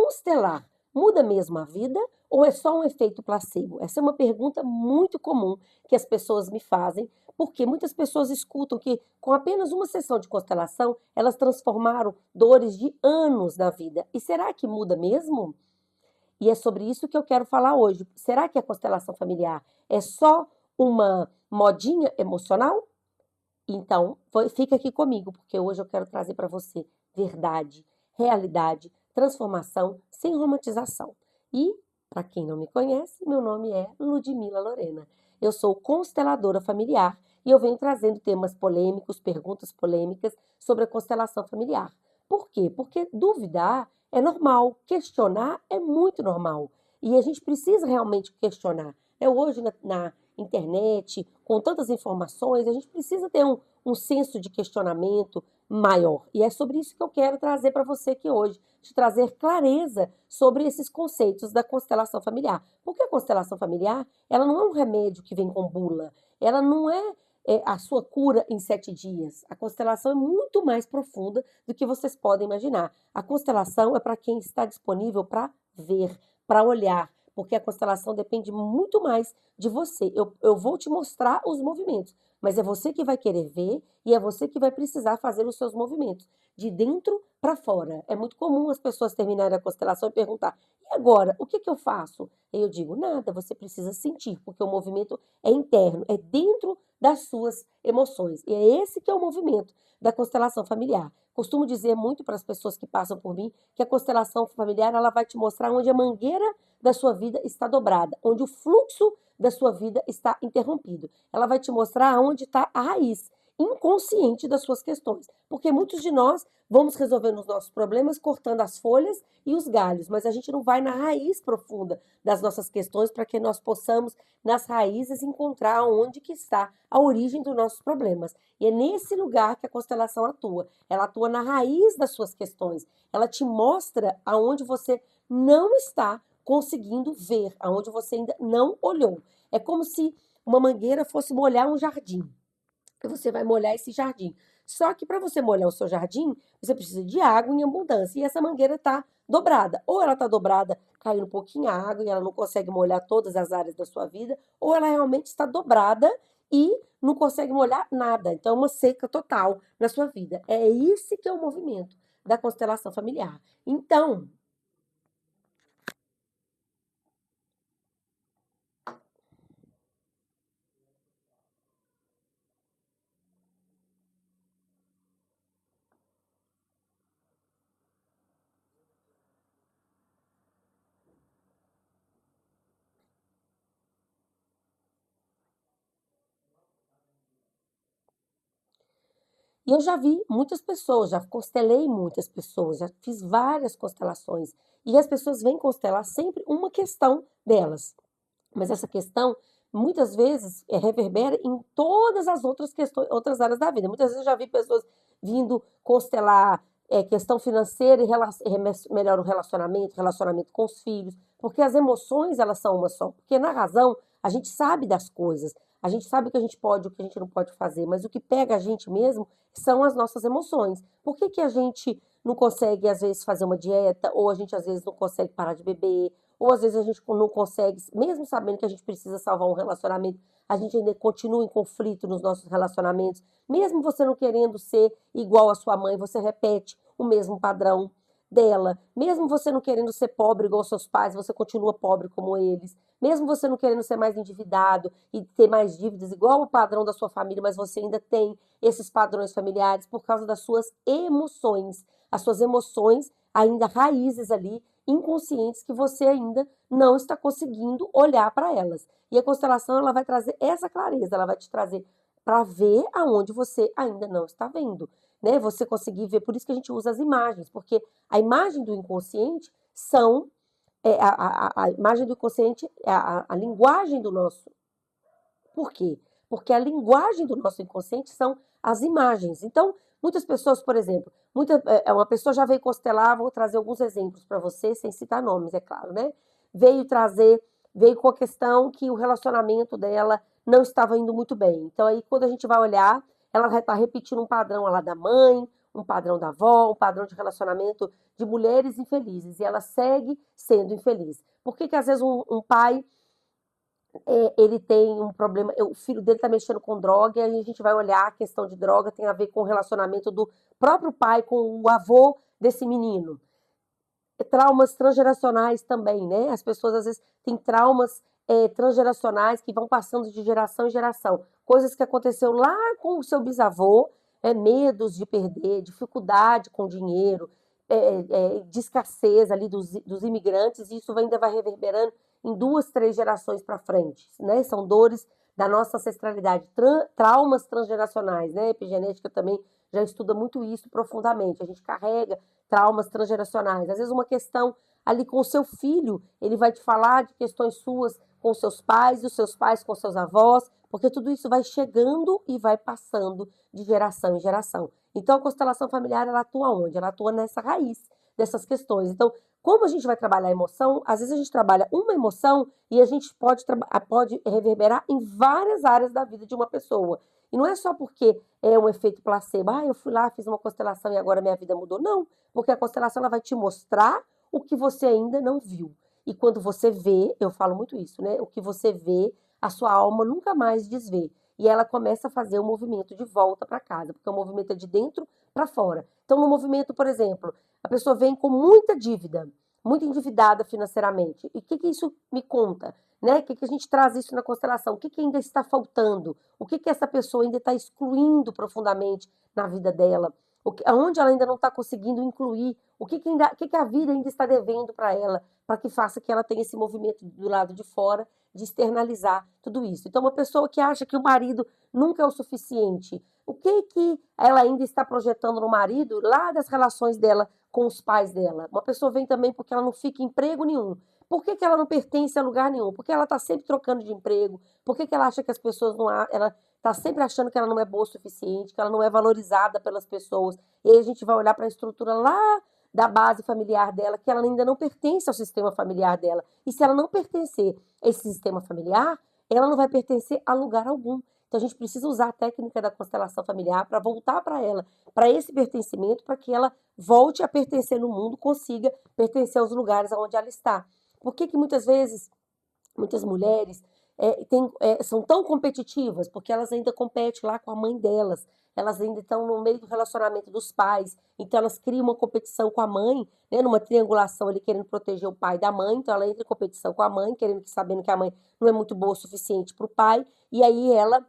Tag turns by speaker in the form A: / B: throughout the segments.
A: constelar muda mesmo a vida ou é só um efeito placebo? Essa é uma pergunta muito comum que as pessoas me fazem, porque muitas pessoas escutam que com apenas uma sessão de constelação, elas transformaram dores de anos na vida. E será que muda mesmo? E é sobre isso que eu quero falar hoje. Será que a constelação familiar é só uma modinha emocional? Então, fica aqui comigo, porque hoje eu quero trazer para você verdade, realidade, transformação sem romantização. E, para quem não me conhece, meu nome é Ludmila Lorena. Eu sou consteladora familiar e eu venho trazendo temas polêmicos, perguntas polêmicas sobre a constelação familiar. Por quê? Porque duvidar é normal, questionar é muito normal. E a gente precisa realmente questionar. Hoje, na internet, com tantas informações, a gente precisa ter um senso de questionamento maior. E é sobre isso que eu quero trazer para você aqui hoje, te trazer clareza sobre esses conceitos da constelação familiar. Porque a constelação familiar, ela não é um remédio que vem com bula, ela não é a sua cura em 7 dias. A constelação é muito mais profunda do que vocês podem imaginar. A constelação é para quem está disponível para ver, para olhar, porque a constelação depende muito mais de você. Eu vou te mostrar os movimentos, mas é você que vai querer ver e é você que vai precisar fazer os seus movimentos, de dentro para fora. É muito comum as pessoas terminarem a constelação e perguntar: e agora, o que eu faço? E eu digo: nada, você precisa sentir, porque o movimento é interno, é dentro das suas emoções. E é esse que é o movimento da constelação familiar. Costumo dizer muito para as pessoas que passam por mim que a constelação familiar ela vai te mostrar onde a mangueira da sua vida está dobrada, onde o fluxo da sua vida está interrompido. Ela vai te mostrar onde está a raiz inconsciente das suas questões. Porque muitos de nós vamos resolvendo os nossos problemas cortando as folhas e os galhos, mas a gente não vai na raiz profunda das nossas questões para que nós possamos, nas raízes, encontrar onde que está a origem dos nossos problemas. E é nesse lugar que a constelação atua. Ela atua na raiz das suas questões. Ela te mostra aonde você não está conseguindo ver, aonde você ainda não olhou. É como se uma mangueira fosse molhar um jardim. E você vai molhar esse jardim. Só que para você molhar o seu jardim, você precisa de água em abundância. E essa mangueira está dobrada. Ou ela está dobrada, caindo um pouquinho a água e ela não consegue molhar todas as áreas da sua vida, ou ela realmente está dobrada e não consegue molhar nada. Então, é uma seca total na sua vida. É esse que é o movimento da constelação familiar. Então, e eu já vi muitas pessoas, já constelei muitas pessoas, já fiz várias constelações. E as pessoas vêm constelar sempre uma questão delas. Mas essa questão, muitas vezes, reverbera em todas as outras questões, outras áreas da vida. Muitas vezes eu já vi pessoas vindo constelar questão financeira e melhora o relacionamento com os filhos, porque as emoções, elas são uma só. Porque na razão, a gente sabe das coisas, a gente sabe o que a gente pode, o que a gente não pode fazer, mas o que pega a gente mesmo são as nossas emoções. Por que que a gente não consegue, às vezes, fazer uma dieta, ou a gente, às vezes, não consegue parar de beber, ou às vezes a gente não consegue, mesmo sabendo que a gente precisa salvar um relacionamento, a gente ainda continua em conflito nos nossos relacionamentos. Mesmo você não querendo ser igual à sua mãe, você repete o mesmo padrão dela. Mesmo você não querendo ser pobre igual aos seus pais, você continua pobre como eles. Mesmo você não querendo ser mais endividado e ter mais dívidas igual o padrão da sua família, mas você ainda tem esses padrões familiares por causa das suas emoções. As suas emoções ainda raízes ali inconscientes que você ainda não está conseguindo olhar para elas. E a constelação ela vai trazer essa clareza, ela vai te trazer para ver aonde você ainda não está vendo, né? Você conseguir ver, por isso que a gente usa as imagens, porque a imagem do inconsciente são a imagem do inconsciente, é a linguagem do nosso. Por quê? Porque a linguagem do nosso inconsciente são as imagens. Então, muitas pessoas, por exemplo, uma pessoa já veio constelar, vou trazer alguns exemplos para você, sem citar nomes, é claro, né? Veio com a questão que o relacionamento dela não estava indo muito bem. Então, aí, quando a gente vai olhar, ela vai estar repetindo um padrão lá da mãe, um padrão da avó, um padrão de relacionamento de mulheres infelizes, e ela segue sendo infeliz. Por que que às vezes um pai ele tem um problema, o filho dele está mexendo com droga, e aí a gente vai olhar a questão de droga, tem a ver com o relacionamento do próprio pai com o avô desse menino. Traumas transgeracionais também, né? As pessoas às vezes têm traumas transgeracionais que vão passando de geração em geração. Coisas que aconteceu lá com o seu bisavô, medos de perder, dificuldade com dinheiro, de escassez ali dos imigrantes, e isso ainda vai reverberando em duas, três gerações para frente, né? São dores da nossa ancestralidade, traumas transgeracionais, né? A epigenética também já estuda muito isso profundamente. A gente carrega traumas transgeracionais. Às vezes uma questão ali com o seu filho, ele vai te falar de questões suas com seus pais, e os seus pais com seus avós, porque tudo isso vai chegando e vai passando de geração em geração. Então a constelação familiar, ela atua onde? Ela atua nessa raiz dessas questões. Então, como a gente vai trabalhar a emoção, às vezes a gente trabalha uma emoção e a gente pode reverberar em várias áreas da vida de uma pessoa. E não é só porque é um efeito placebo, eu fui lá, fiz uma constelação e agora minha vida mudou. Não, porque a constelação ela vai te mostrar o que você ainda não viu. E quando você vê, eu falo muito isso, né? O que você vê, a sua alma nunca mais desvê. E ela começa a fazer o movimento de volta para casa, porque o movimento é de dentro para fora. Então, no movimento, por exemplo, a pessoa vem com muita dívida, muito endividada financeiramente. E o que isso me conta? Né? O que a gente traz isso na constelação? O que ainda está faltando? O que essa pessoa ainda está excluindo profundamente na vida dela? Aonde ela ainda não está conseguindo incluir? O que a vida ainda está devendo para ela, para que faça que ela tenha esse movimento do lado de fora de externalizar tudo isso. Então, uma pessoa que acha que o marido nunca é o suficiente, o que ela ainda está projetando no marido lá das relações dela com os pais dela? Uma pessoa vem também porque ela não fica em emprego nenhum. Por que ela não pertence a lugar nenhum? Porque ela está sempre trocando de emprego? Por que ela acha que as pessoas não. Ela está sempre achando que ela não é boa o suficiente, que ela não é valorizada pelas pessoas. E aí a gente vai olhar para a estrutura lá da base familiar dela, que ela ainda não pertence ao sistema familiar dela. E se ela não pertencer a esse sistema familiar, ela não vai pertencer a lugar algum. Então a gente precisa usar a técnica da constelação familiar para voltar para ela, para esse pertencimento, para que ela volte a pertencer no mundo, consiga pertencer aos lugares onde ela está. Por que que muitas vezes muitas mulheres são tão competitivas? Porque elas ainda competem lá com a mãe delas, elas ainda estão no meio do relacionamento dos pais, então elas criam uma competição com a mãe, né, numa triangulação ali querendo proteger o pai da mãe, então ela entra em competição com a mãe, sabendo que a mãe não é muito boa o suficiente para o pai, e aí ela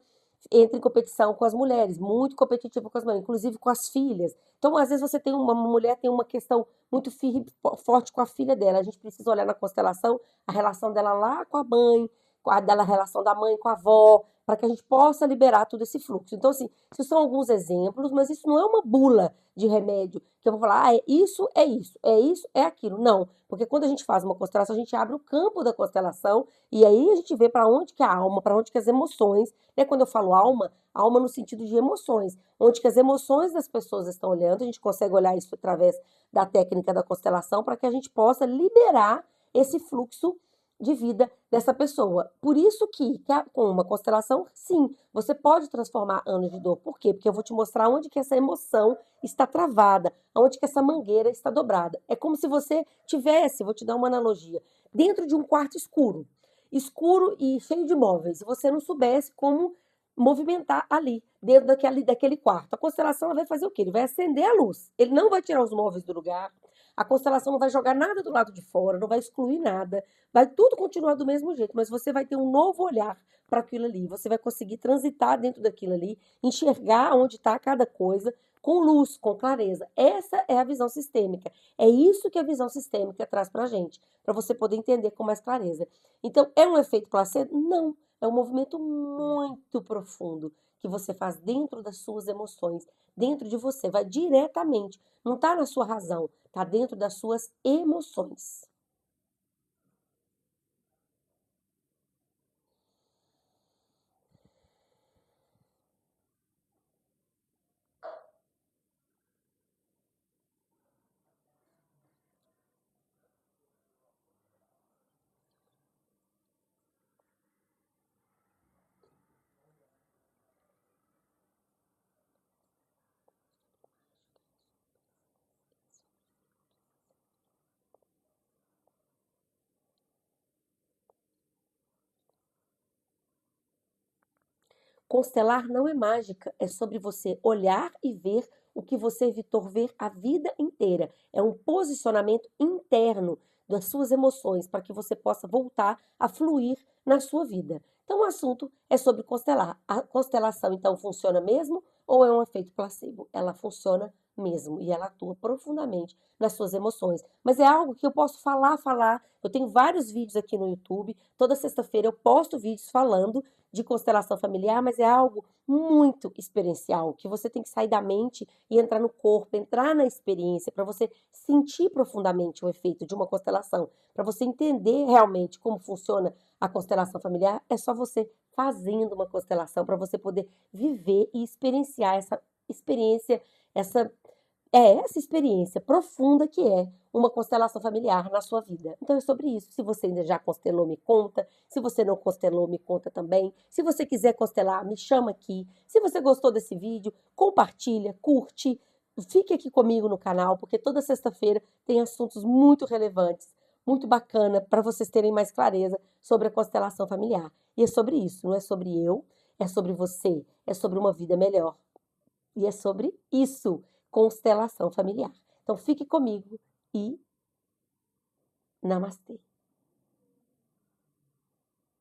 A: entra em competição com as mulheres, muito competitiva com as mães, inclusive com as filhas. Então, às vezes você tem uma mulher tem uma questão muito firme, forte com a filha dela. A gente precisa olhar na constelação a relação dela lá com a mãe, a relação da mãe com a avó, para que a gente possa liberar todo esse fluxo. Então, assim, isso são alguns exemplos, mas isso não é uma bula de remédio que eu vou falar, é isso, é isso, é isso, é aquilo. Não, porque quando a gente faz uma constelação, a gente abre o campo da constelação e aí a gente vê para onde que é a alma, para onde que as emoções, né? Quando eu falo alma, alma no sentido de emoções, onde que as emoções das pessoas estão olhando, a gente consegue olhar isso através da técnica da constelação para que a gente possa liberar esse fluxo de vida dessa pessoa. Por isso com uma constelação, sim, você pode transformar anos de dor. Por quê? Porque eu vou te mostrar onde que essa emoção está travada, onde que essa mangueira está dobrada. É como se você tivesse, vou te dar uma analogia, dentro de um quarto escuro, escuro e cheio de móveis, e você não soubesse como movimentar ali, dentro daquele quarto. A constelação ela vai fazer o quê? Ele vai acender a luz. Ele não vai tirar os móveis do lugar. A constelação não vai jogar nada do lado de fora, não vai excluir nada. Vai tudo continuar do mesmo jeito, mas você vai ter um novo olhar para aquilo ali. Você vai conseguir transitar dentro daquilo ali, enxergar onde está cada coisa com luz, com clareza. Essa é a visão sistêmica. É isso que a visão sistêmica traz para a gente, para você poder entender com mais clareza. Então, é um efeito placebo? Não. É um movimento muito profundo que você faz dentro das suas emoções, dentro de você, vai diretamente. Não está na sua razão, está dentro das suas emoções. Constelar não é mágica, é sobre você olhar e ver o que você evitou ver a vida inteira. É um posicionamento interno das suas emoções para que você possa voltar a fluir na sua vida. Então, o assunto é sobre constelar. A constelação, então, funciona mesmo ou é um efeito placebo? Ela funciona mesmo e ela atua profundamente nas suas emoções. Mas é algo que eu posso falar. Eu tenho vários vídeos aqui no YouTube. Toda sexta-feira eu posto vídeos falando de constelação familiar, mas é algo muito experiencial, que você tem que sair da mente e entrar no corpo, entrar na experiência, para você sentir profundamente o efeito de uma constelação, para você entender realmente como funciona a constelação familiar, é só você fazendo uma constelação para você poder viver e experienciar essa experiência, essa essa experiência profunda que é uma constelação familiar na sua vida. Então é sobre isso. Se você ainda já constelou, me conta. Se você não constelou, me conta também. Se você quiser constelar, me chama aqui. Se você gostou desse vídeo, compartilha, curte. Fique aqui comigo no canal, porque toda sexta-feira tem assuntos muito relevantes, muito bacana para vocês terem mais clareza sobre a constelação familiar. E é sobre isso, não é sobre eu, é sobre você, é sobre uma vida melhor. E é sobre isso, constelação familiar. Então fique comigo e namastê.